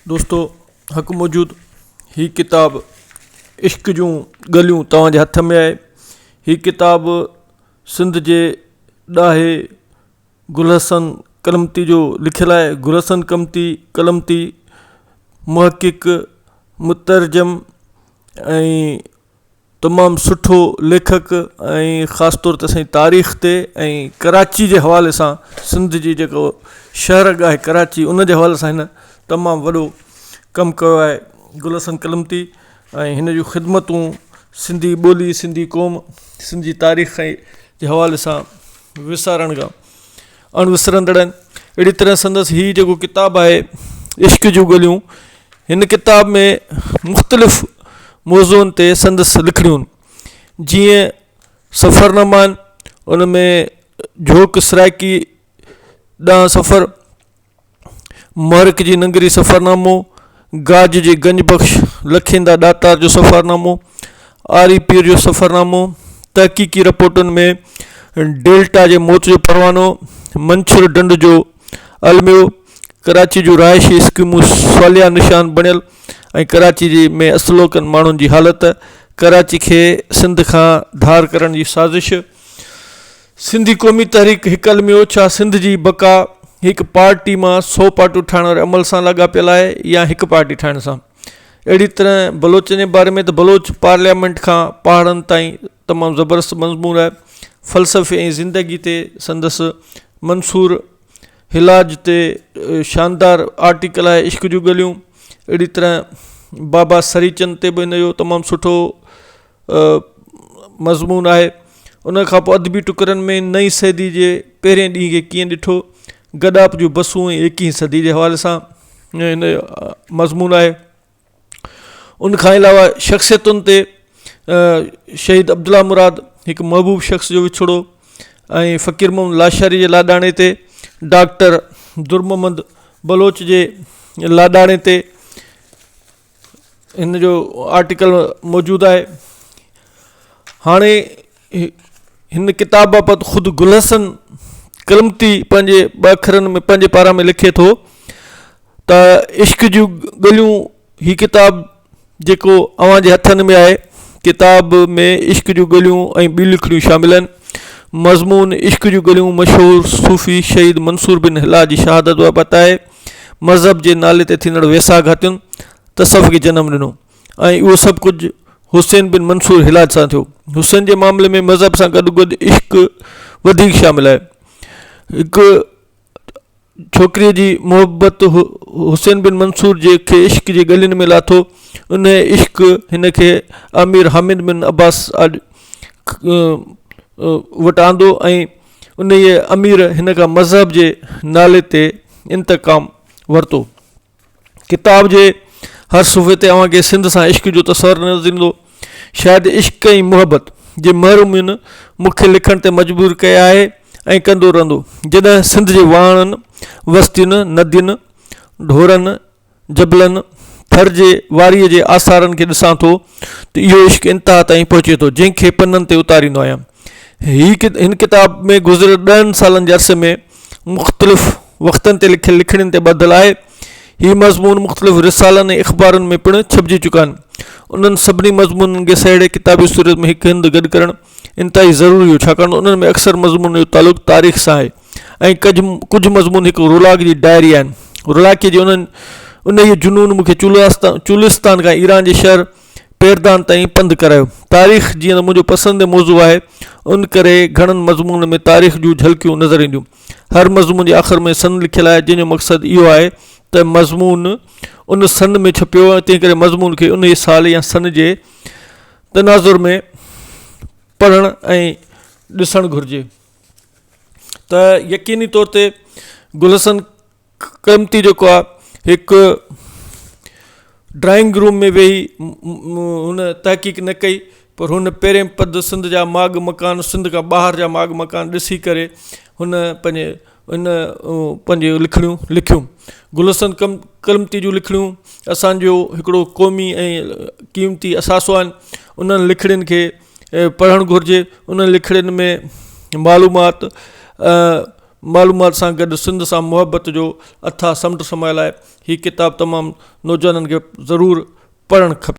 दोस्तों हक़ मौजूद ही किताब इश्क जूं ॻलियूं तव्हांजे हथ में आहे। ही किताब सिंध जे ॾाहे गुल हसन कलमती जो लिखियलु आहे। गुल हसन कलमती मुहक़िक़ मुतरजम ऐं तमामु सुठो लेखक ऐं ख़ासि तौर ते असांजी तारीख़ ते ऐं कराची जे हवाले सां सिंध जी जेको शहर आहे कराची उन जे हवाले सां हिन तमामु वॾो कमु कयो आहे गुल हसन कलमती। ऐं हिन जूं ख़िदमतूं सिंधी ॿोली सिंधी क़ौम सिंधी तारीख़ जे हवाले सां विसारण खां अणविसरंदड़ आहिनि। अहिड़ी तरह संदसि हीअ जेको किताबु आहे इश्क जूं ॻलियूं, हिन किताब में मुख़्तलिफ़ मौज़ूअनि ते संदसि लिखणियूं आहिनि। जीअं सफ़रनामा आहिनि, उन में झोक सराइकी ॾांहुं सफ़र, महरक जी नंगरी सफ़रनामो, गाज जे गंज बख़्श लखेंदा ॾातार जो सफ़रनामो, आरी पीर जो सफ़रनामो, तहक़ीक़ी रिपोर्टुनि में डेल्टा जे मौत जो परवानो, मंछुर ढंढ जो अलमियो, कराची जूं रहाइशी स्कीमूं सवालिया निशान बणियल ऐं कराची जी में असलोकनि माण्हुनि जी हालति, कराची खे सिंध खां धार करण जी साज़िश, सिंधी क़ौमी तहरीक हिकु अलमियो, छा सिंध जी बका हिकु पार्टी मां 100 पार्टियूं ठाहिण वारे अमल सां लाॻापियल आहे या हिकु पार्टी ठाहिण सां। अहिड़ी तरह बलोचनि जे बारे में त बलोच पार्लियामेंट खां पहाड़नि ताईं तमामु ज़बरदस्त मज़मून आहे। फ़लसफ़े ऐं ज़िंदगी ते संदसि मंसूर हिलाज ते शानदार आर्टिकल आहे इश्क जूं ॻलियूं। अहिड़ी तरह बाबा सरीचंद ते बि हिन जो तमामु सुठो मज़मून आहे। उन खां पोइ अदबी टुकरनि में नई सदी जे पहिरें ॾींहं खे कीअं ॾिठो, गॾाप जूं बसूं ऐं 21वीं सदी जे हवाले सां हिन जो मज़मून आहे। उन खां अलावा शख़्सियतुनि ते शहीद अब्दुल्ला मुराद हिकु महबूब शख़्स जो विछड़ो ऐं फ़कीर मोहम्मद लाशारी जे लाॾाणे ते, डॉक्टर दुर मोहम्मद बलोच जे लाॾाणे ते हिन जो आर्टिकल मौजूदु आहे। हाणे हिन किताब बाबति ख़ुदि गुल हसन कलमती पंहिंजे 2 अखरनि में पंहिंजे पारां में लिखे थो त इश्क जूं ॻलियूं ही किताब जेको अव्हांजे हथनि में आहे, किताब में इश्क जूं ॻलियूं ऐं ॿियूं लिखड़ियूं शामिल आहिनि। मज़मून इश्क जूं ॻलियूं मशहूरु सूफ़ी शहीद मंसूर बिन हिलाज जी शहादत बाबति आहे। मज़हब जे नाले ते थींदड़ वेसाह घातियुनि तसफ़ खे जनमु ॾिनो ऐं उहो सभु कुझु हुसैन बिन मंसूर हिलाज सां थियो। हुसैन जे मामले में मज़हब सां गॾु गॾु इश्क वधीक शामिल आहे। हिकु छोकिरीअ जी मुहबत हुसैन बिन मंसूर खे इश्क जे ॻलियुनि में लाथो। उन इश्क हिन खे अमीर हामिद बिन अब्बास वटि आंदो ऐं उन अमीर हिन खां मज़हब जे नाले ते इंतकाम वरितो। किताब जे हर सुफ़े ते अव्हांखे सिंध सां इश्क जो तसवर नज़र ईंदो। शायदि इश्क ऐं मुहबत जे महरूमियुनि मूंखे लिखण ते मजबूर कया आहे ऐं कंदो रहंदो। जॾहिं सिंध जे वाणनि, वस्तियुनि, नदियुनि, ढोरनि, जबलनि, थर जे वारीअ जे आसारनि खे ॾिसां थो त इहो इश्क इंतिहा ताईं पहुचे थो, जंहिंखे पननि ते उतारींदो आहियां। हिन किताब में गुज़िरियल 10 सालनि जे अरसे में मुख़्तलिफ़ वक़्तनि ते लिखियल लिखड़ियुनि ते ॿधल आहे। हीअ मज़मून मुख़्तलिफ़ रिसालनि ऐं अख़बारुनि में पिणु छपिजी चुका आहिनि। उन्हनि सभिनी मज़मूननि खे सहिड़े किताबी सूरत में हिकु हंधि गॾु करणु इंतिहाई ज़रूरी हो, छाकाणि त उन्हनि में अक्सर मज़मून जो तालुक़ु तारीख़ सां आहे ऐं कुझु मज़मून हिकु रुलाक जी डायरी आहिनि। रुलाकीअ जे उन जी जुनून मूंखे चुलिस्तान खां ईरान जे शहर पेरदान ताईं पंधु करायो। तारीख़ जीअं त मुंहिंजो पसंदि मौज़ू आहे, उन करे घणनि मज़मून में तारीख़ जूं झलकियूं नज़र ईंदियूं। हर मज़मून जे आख़िर में सन लिखियलु आहे, जंहिंजो मक़सदु इहो आहे त मज़मून उन सन में छपियो आहे, तंहिं करे मज़मून खे उन साल या सन जे तनाज़ुर में पढ़णु ऐं ॾिसणु घुरिजे। त यकीनी तौर ते गुल हसन कलमती जेको आहे हिकु ड्राइंग रूम में वेही हुन तहक़ीक़ न कई, पर हुन पहिरें पद सिंध जा माग मकान, सिंध खां ॿाहिरि जा माग मकान ॾिसी करे हुन पंहिंजे लिखड़ियूं लिखियूं। गुल हसन कलमती जूं लिखड़ियूं असांजो हिकिड़ो क़ौमी ऐं क़ीमती असासो आहिनि। उन्हनि लिखड़ियुनि खे पढ़णु घुरिजे। उन लिखड़ियुनि में मालूमात मालूमात सां गॾु सिंध सां मुहबत जो अथाह समुंड समायल आहे। हीअ किताबु तमामु नौजवाननि खे ज़रूरु पढ़णु खपे।